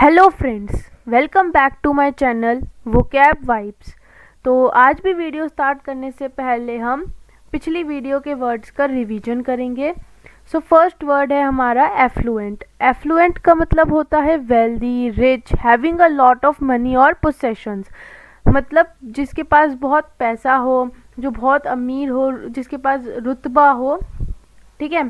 Hello friends, welcome back to my channel vocab vibes. तो आज भी वीडियो स्टार्ट करने से पहले हम पिछली वीडियो के वर्ड्स का रिवीजन करेंगे। सो फर्स्ट वर्ड है हमारा एफ्लुएंट। एफ्लुएंट का मतलब होता है wealthy, rich, having a lot of money और पोसेशंस। मतलब जिसके पास बहुत पैसा हो, जो बहुत अमीर हो, जिसके पास रुतबा हो। ठीक है।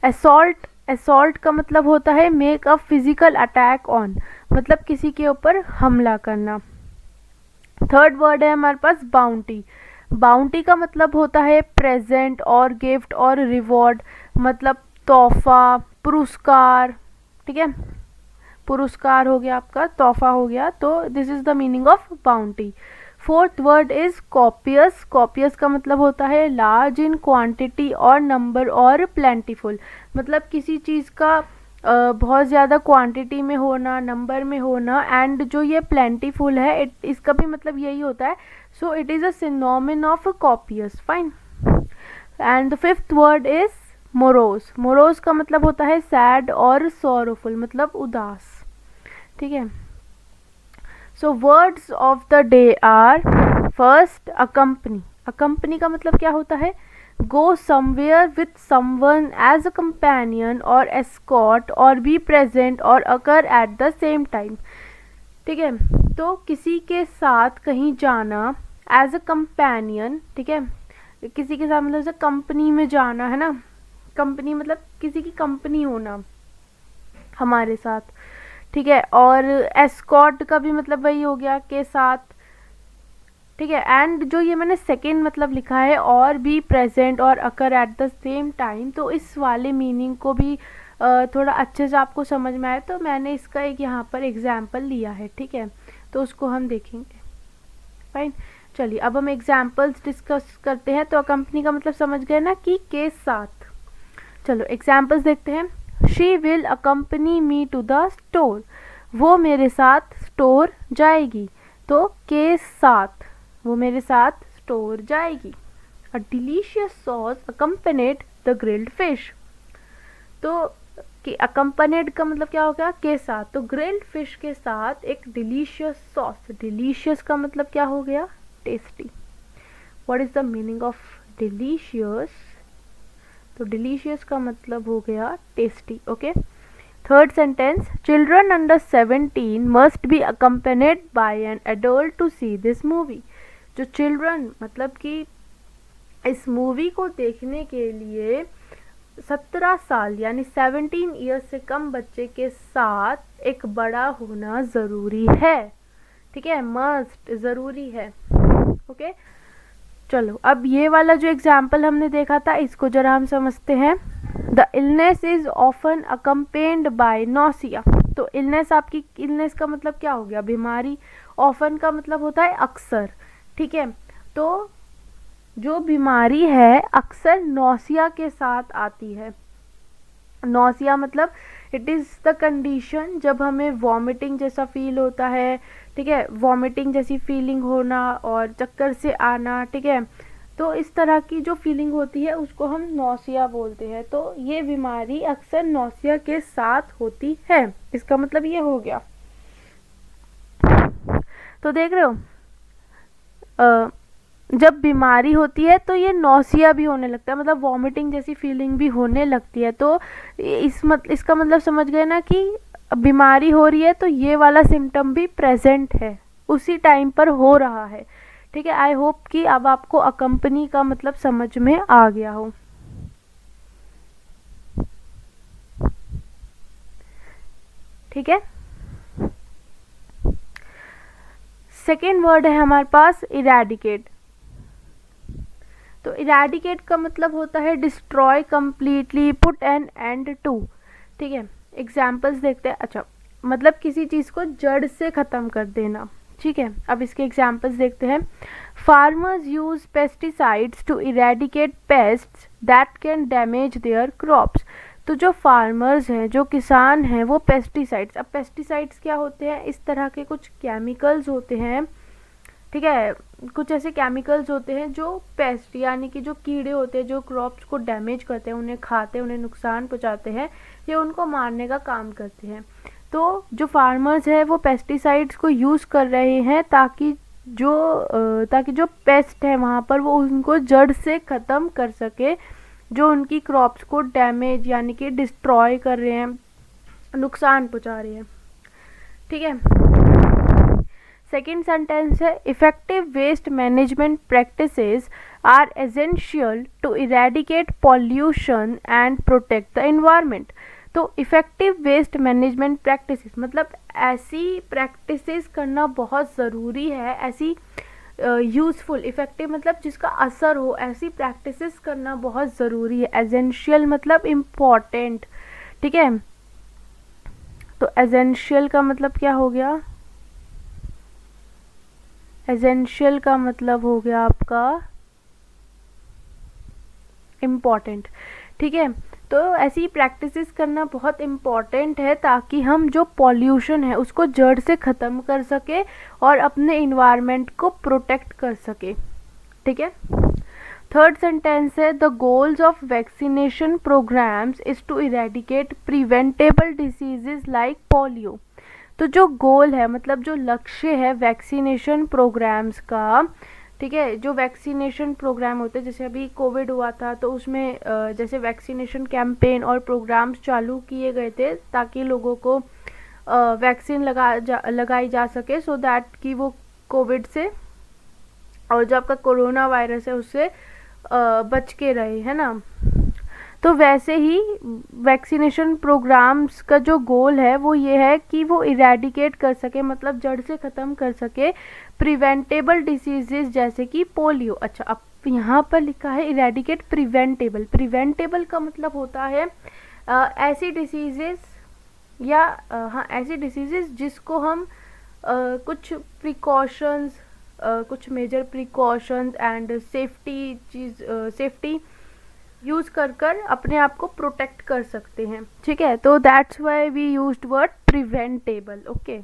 असॉल्ट, असॉल्ट का मतलब होता है make a physical attack on, मतलब किसी के ऊपर हमला करना। थर्ड वर्ड है हमारे पास बाउंटी। बाउंटी का मतलब होता है प्रेजेंट और गिफ्ट और रिवॉर्ड, मतलब तोहफा, पुरस्कार। ठीक है, पुरस्कार हो गया आपका, तोहफा हो गया। तो this is the meaning of bounty. Fourth word is copious. Copious का मतलब होता है लार्ज इन क्वांटिटी और नंबर और प्लेंटीफुल, मतलब किसी चीज़ का बहुत ज़्यादा क्वांटिटी में होना, नंबर में होना। एंड जो ये प्लेंटीफुल है, इसका भी मतलब यही होता है। So it is a synonym of copious. Fine. And the fifth word is morose. Morose का मतलब होता है सैड और सॉरोफुल, मतलब उदास। ठीक है। So words of the day are first accompany. Accompany का मतलब क्या होता है go somewhere with someone as a companion और एस्कॉट और बी प्रेजेंट और occur at the same time. ठीक है, तो किसी के साथ कहीं जाना एज अ कंपेनियन। ठीक है, किसी के साथ मतलब कंपनी में जाना है ना, कंपनी मतलब किसी की कंपनी होना हमारे साथ। ठीक है, और एस्कॉट का भी मतलब वही हो गया के साथ। ठीक है, एंड जो ये मैंने सेकेंड मतलब लिखा है और बी प्रेजेंट और occur at the same time, तो इस वाले मीनिंग को भी थोड़ा अच्छे से आपको समझ में आए तो मैंने इसका एक यहाँ पर एग्जाम्पल लिया है। ठीक है, तो उसको हम देखेंगे। फाइन, चलिए अब हम एग्जाम्पल्स डिस्कस करते हैं। तो कंपनी का मतलब समझ गए ना कि के साथ। चलो एग्जाम्पल्स देखते हैं। She will accompany me to the store, वो मेरे साथ स्टोर जाएगी। तो के साथ, वो मेरे साथ स्टोर जाएगी। A delicious sauce accompanied the grilled fish, तो कि अकम्पनेड का मतलब क्या हो गया के साथ, तो ग्रिल्ड फिश के साथ एक डिलीशियस सॉस। डिलीशियस का मतलब क्या हो गया tasty. What is the meaning of delicious, तो डिलीशियस का मतलब हो गया tasty. Okay. Third sentence, children under 17 must be accompanied by an adult to see this movie. जो चिल्ड्रन मतलब कि इस मूवी को देखने के लिए 17 साल यानी 17 ईयर्स से कम बच्चे के साथ एक बड़ा होना ज़रूरी है। ठीक है, मस्ट ज़रूरी है। ओके, चलो अब ये वाला जो एग्जाम्पल हमने देखा था इसको जरा हम समझते हैं। The illness is often accompanied by nausea, तो इलनेस, आपकी इलनेस का मतलब क्या हो गया बीमारी। ऑफन का मतलब होता है अक्सर। ठीक है, तो जो बीमारी है अक्सर नौसिया के साथ आती है। नौसिया मतलब इट इज़ द कंडीशन जब हमें वॉमिटिंग जैसा फील होता है। ठीक है, वॉमिटिंग जैसी फीलिंग होना और चक्कर से आना। ठीक है, तो इस तरह की जो फीलिंग होती है उसको हम नौसिया बोलते हैं। तो ये बीमारी अक्सर नौसिया के साथ होती है, इसका मतलब ये हो गया। तो देख रहे हो, जब बीमारी होती है तो ये नौसिया भी होने लगता है, मतलब वॉमिटिंग जैसी फीलिंग भी होने लगती है। तो इसका मतलब समझ गए ना कि बीमारी हो रही है तो ये वाला सिम्टम भी प्रेजेंट है, उसी टाइम पर हो रहा है। ठीक है, आई होप कि अब आपको अकम्पनी का मतलब समझ में आ गया हो। ठीक है, सेकेंड वर्ड है हमारे पास इरेडिकेट। तो इरेडिकेट का मतलब होता है destroy completely, put an end to. ठीक है, एग्जाम्पल्स देखते हैं। अच्छा, मतलब किसी चीज़ को जड़ से ख़त्म कर देना। ठीक है, अब इसके एग्जाम्पल्स देखते हैं। Farmers use pesticides to eradicate pests that can damage their crops, तो जो फार्मर्स हैं, जो किसान हैं, वो पेस्टिसाइड्स, अब पेस्टिसाइड्स क्या होते हैं, इस तरह के कुछ केमिकल्स होते हैं। ठीक है, कुछ ऐसे केमिकल्स होते हैं जो पेस्ट यानी कि जो कीड़े होते हैं जो क्रॉप्स को डैमेज करते हैं, उन्हें खाते हैं, उन्हें नुकसान पहुंचाते हैं, ये उनको मारने का काम करते हैं। तो जो फार्मर्स है वो पेस्टिसाइड्स को यूज़ कर रहे हैं ताकि जो पेस्ट है वहाँ पर वो उनको जड़ से ख़त्म कर सके, जो उनकी क्रॉप्स को डैमेज यानी कि डिस्ट्रॉय कर रहे हैं, नुकसान पहुँचा रहे हैं। ठीक है, सेकेंड सेंटेंस है effective waste management practices are essential to eradicate pollution and protect the environment. तो इफ़ेक्टिव वेस्ट मैनेजमेंट प्रैक्टिसेस मतलब ऐसी प्रैक्टिसेस करना बहुत ज़रूरी है, ऐसी यूज़फुल, इफ़ेक्टिव मतलब जिसका असर हो, ऐसी प्रैक्टिसेस करना बहुत ज़रूरी है। एसेंशियल मतलब इम्पॉर्टेंट। ठीक है, तो एसेंशियल का मतलब क्या हो गया? एसेंशियल का मतलब हो गया आपका इम्पॉर्टेंट। ठीक है, तो ऐसी प्रैक्टिसेस करना बहुत इम्पॉर्टेंट है ताकि हम जो पॉल्यूशन है उसको जड़ से ख़त्म कर सके और अपने इन्वायरमेंट को प्रोटेक्ट कर सके। ठीक है, थर्ड सेंटेंस है the goals of vaccination programs is to eradicate preventable diseases like polio. तो जो गोल है मतलब जो लक्ष्य है वैक्सीनेशन प्रोग्राम्स का, ठीक है, जो वैक्सीनेशन प्रोग्राम होते हैं, जैसे अभी कोविड हुआ था तो उसमें जैसे वैक्सीनेशन कैंपेन और प्रोग्राम्स चालू किए गए थे ताकि लोगों को वैक्सीन लगाई जा सके, सो दैट कि वो कोविड से और जो आपका कोरोना वायरस है उससे बच के रहे, है ना। तो वैसे ही वैक्सीनेशन प्रोग्राम्स का जो गोल है वो ये है कि वो इरेडिकेट कर सके, मतलब जड़ से ख़त्म कर सके प्रिवेंटेबल डिसीजेस जैसे कि पोलियो। अच्छा, अब यहाँ पर लिखा है इरेडिकेट प्रिवेंटेबल। प्रिवेंटेबल का मतलब होता है ऐसी डिसीजेस या हाँ ऐसी डिसीजेस जिसको हम कुछ प्रिकॉशंस, कुछ major precautions and safety use कर अपने आप को प्रोटेक्ट कर सकते हैं। ठीक है, तो that's why we used word preventable. Okay,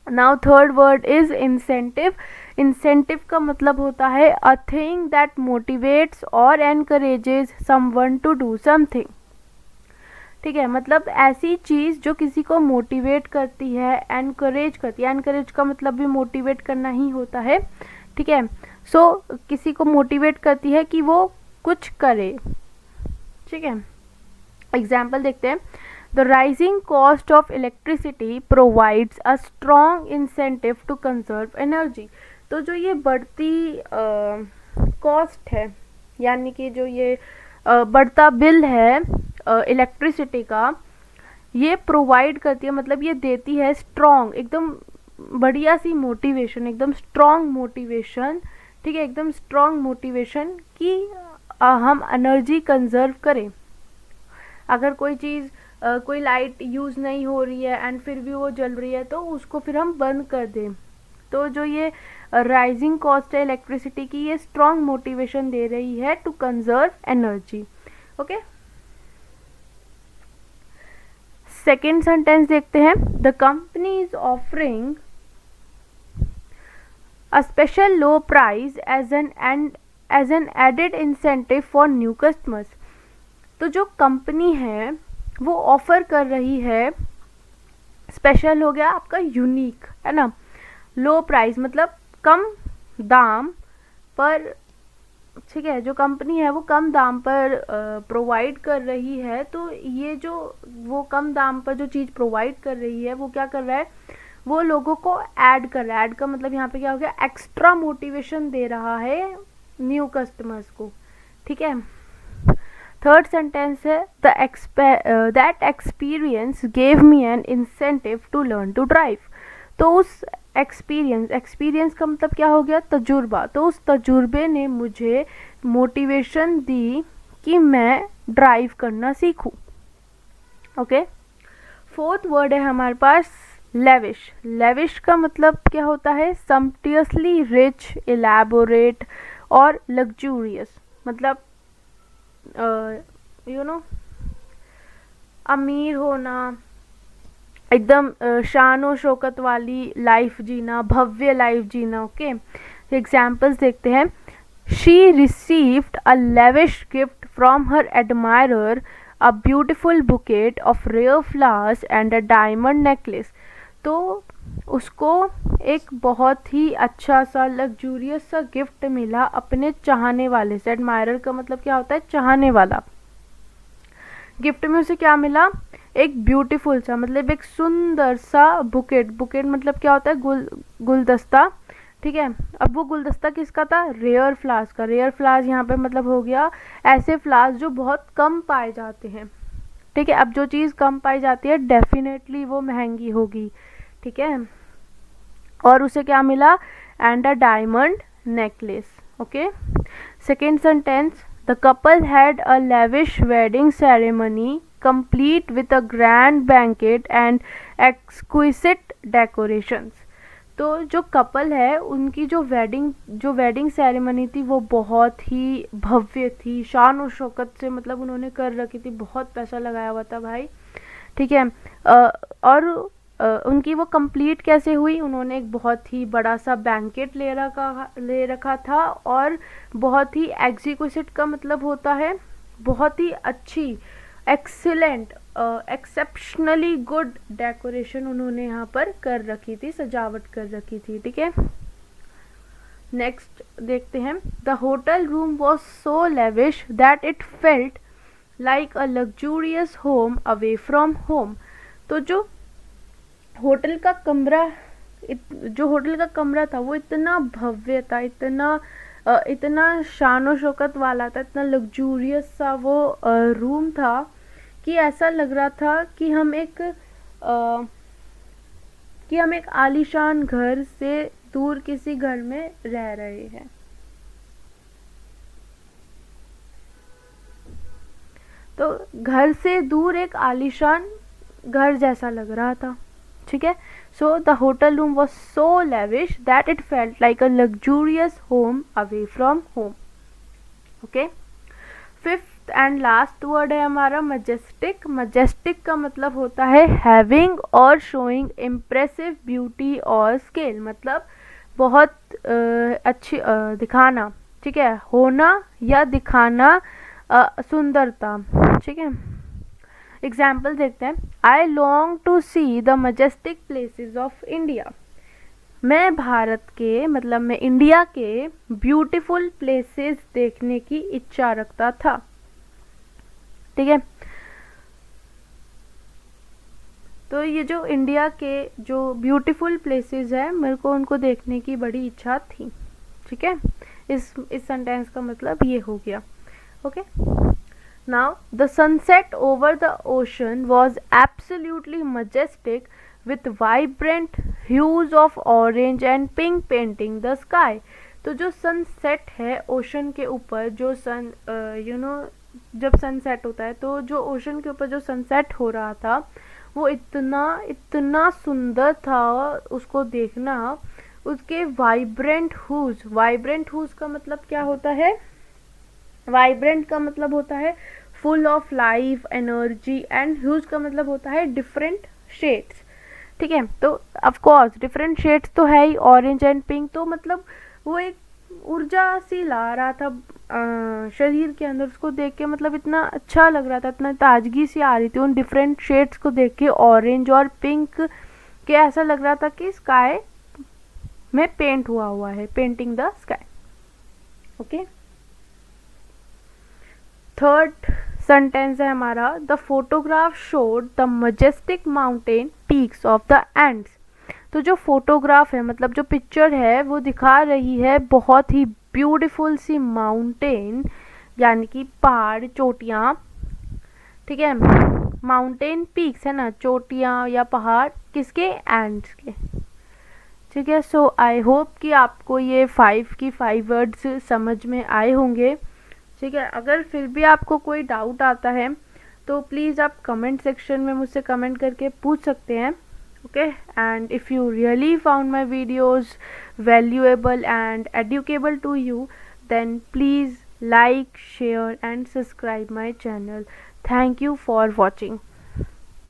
now third word is incentive. Incentive का मतलब होता है अ थिंग दैट मोटिवेट्स और encourages someone to do something. ठीक है, मतलब ऐसी चीज़ जो किसी को मोटिवेट करती है, एनकरेज करती है। एनकरेज का मतलब भी मोटिवेट करना ही होता है। ठीक है, सो किसी को मोटिवेट करती है कि वो कुछ करे। ठीक है, एग्जाम्पल देखते हैं। The rising cost of electricity provides a strong incentive to conserve energy. तो जो ये बढ़ती कॉस्ट है यानी कि जो ये बढ़ता बिल है इलेक्ट्रिसिटी का, ये प्रोवाइड करती है, मतलब ये देती है स्ट्रॉन्ग, एकदम बढ़िया सी मोटिवेशन, एकदम स्ट्रॉन्ग मोटिवेशन। ठीक है, एकदम स्ट्रॉन्ग मोटिवेशन कि हम एनर्जी कंजर्व करें। अगर कोई चीज़ कोई लाइट यूज़ नहीं हो रही है एंड फिर भी वो जल रही है तो उसको फिर हम बंद कर दें। तो जो ये राइजिंग कॉस्ट है इलेक्ट्रिसिटी की, ये स्ट्रॉन्ग मोटिवेशन दे रही है to conserve energy. Okay, second sentence देखते हैं। The company is offering a special low price as an added incentive for new customers. तो जो कंपनी है वो ऑफर कर रही है, स्पेशल हो गया आपका यूनिक, है ना। लो प्राइस मतलब कम दाम पर, ठीक है, जो कंपनी है वो कम दाम पर प्रोवाइड कर रही है। तो ये जो वो कम दाम पर जो चीज़ प्रोवाइड कर रही है वो क्या कर रहा है, वो लोगों को ऐड कर रहा है। ऐड का मतलब यहाँ पे क्या हो गया, एक्स्ट्रा मोटिवेशन दे रहा है न्यू कस्टमर्स को। ठीक है, थर्ड सेंटेंस है that experience gave me an incentive to learn to drive. तो उस एक्सपीरियंस का मतलब क्या हो गया, तजुर्बा। तो उस तजुर्बे ने मुझे मोटिवेशन दी कि मैं ड्राइव करना सीखूं। ओके, फोर्थ वर्ड है हमारे पास लेविश। लेविश का मतलब क्या होता है, सम्पटियसली रिच, इलैबोरेट और लग्जूरियस। मतलब अमीर होना, एकदम शान और शौकत वाली लाइफ जीना, भव्य लाइफ जीना। ओके, एग्जाम्पल्स देखते हैं। She received a lavish gift from her admirer, a beautiful bouquet of rare flowers and a diamond necklace. तो उसको एक बहुत ही अच्छा सा लग्जूरियस सा गिफ्ट मिला अपने चाहने वाले से। एडमायरर का मतलब क्या होता है? चाहने वाला। गिफ्ट में उसे क्या मिला? एक ब्यूटीफुल सा, मतलब एक सुंदर सा बुकेट। बुकेट मतलब क्या होता है? गुलदस्ता। ठीक है, अब वो गुलदस्ता किसका था? रेयर फ्लावर्स का। रेयर फ्लावर्स यहाँ पे मतलब हो गया ऐसे फ्लावर्स जो बहुत कम पाए जाते हैं। ठीक है, अब जो चीज़ कम पाई जाती है डेफिनेटली वो महंगी होगी। ठीक है, और उसे क्या मिला? And a diamond necklace. Okay, second sentence, the couple had a lavish wedding ceremony complete with a grand banquet and exquisite decorations। तो जो कपल है उनकी जो वेडिंग सेरेमनी थी वो बहुत ही भव्य थी, शान और शौकत से मतलब उन्होंने कर रखी थी, बहुत पैसा लगाया हुआ था भाई। ठीक है, और उनकी वो कंप्लीट कैसे हुई? उन्होंने एक बहुत ही बड़ा सा बैंकेट ले रखा था, और बहुत ही एक्जिक्विसिट का मतलब होता है बहुत ही अच्छी, एक्सीलेंट, एक्सेप्शनली गुड डेकोरेशन उन्होंने यहाँ पर कर रखी थी, सजावट कर रखी थी। ठीक है, नेक्स्ट देखते हैं, the hotel room was so lavish that it felt like a luxurious home away from home. तो जो होटल का कमरा था वो इतना भव्य था, इतना शान शौकत वाला था, इतना लग्जूरियस सा वो रूम था कि ऐसा लग रहा था कि हम एक आलीशान घर से दूर किसी घर में रह रहे हैं। तो घर से दूर एक आलीशान घर जैसा लग रहा था। ठीक है, so the hotel room was so lavish that it felt like a luxurious home away from home. Okay, fifth and last word है हमारा मजेस्टिक। मजेस्टिक का मतलब होता है हैविंग और शोइंग इम्प्रेसिव ब्यूटी और स्केल, मतलब बहुत अच्छी दिखाना। ठीक है, होना या दिखाना सुंदरता। ठीक है, एग्जाम्पल देखते हैं, I long to see the majestic places of India. मैं भारत के मतलब मैं इंडिया के ब्यूटीफुल प्लेसेस देखने की इच्छा रखता था। ठीक है, तो ये जो इंडिया के जो ब्यूटीफुल प्लेसेस है मेरे को उनको देखने की बड़ी इच्छा थी। ठीक है, इस सेंटेंस का मतलब ये हो गया। Okay, now the sunset over the ocean was absolutely majestic with vibrant hues of orange and pink painting the sky। तो जो सनसेट है ओशन के ऊपर, जो जब सनसेट होता है तो जो ओशन के ऊपर जो सनसेट हो रहा था वो इतना सुंदर था उसको देखना। उसके वाइब्रेंट हुज का मतलब क्या होता है? वाइब्रेंट का मतलब होता है full of life, energy, and huge का मतलब होता है डिफरेंट शेड्स। ठीक है, तो ऑफ कोर्स डिफरेंट शेड्स तो है ही, ऑरेंज एंड पिंक, तो मतलब वो एक ऊर्जा सी ला रहा था शरीर के अंदर। उसको देख के मतलब इतना अच्छा लग रहा था, इतना ताजगी सी आ रही थी उन डिफरेंट शेड्स को देख के, ऑरेंज और पिंक के। ऐसा लग रहा था कि स्काई में पेंट हुआ है, painting the sky. Okay, third sentence है हमारा, the photograph showed the majestic mountain peaks of the ends. तो जो फोटोग्राफ है मतलब जो पिक्चर है वो दिखा रही है बहुत ही ब्यूटीफुल सी माउंटेन, यानी कि पहाड़, चोटियाँ। ठीक है, माउंटेन पीक्स है ना, चोटियाँ या पहाड़, किसके? एंड्स के। ठीक है, सो आई होप कि आपको ये 5 वर्ड्स समझ में आए होंगे। ठीक है, अगर फिर भी आपको कोई डाउट आता है तो प्लीज़ आप कमेंट सेक्शन में मुझसे कमेंट करके पूछ सकते हैं। Okay, and if you really found my videos valuable and educable to you, then please like, share and subscribe my channel. Thank you for watching.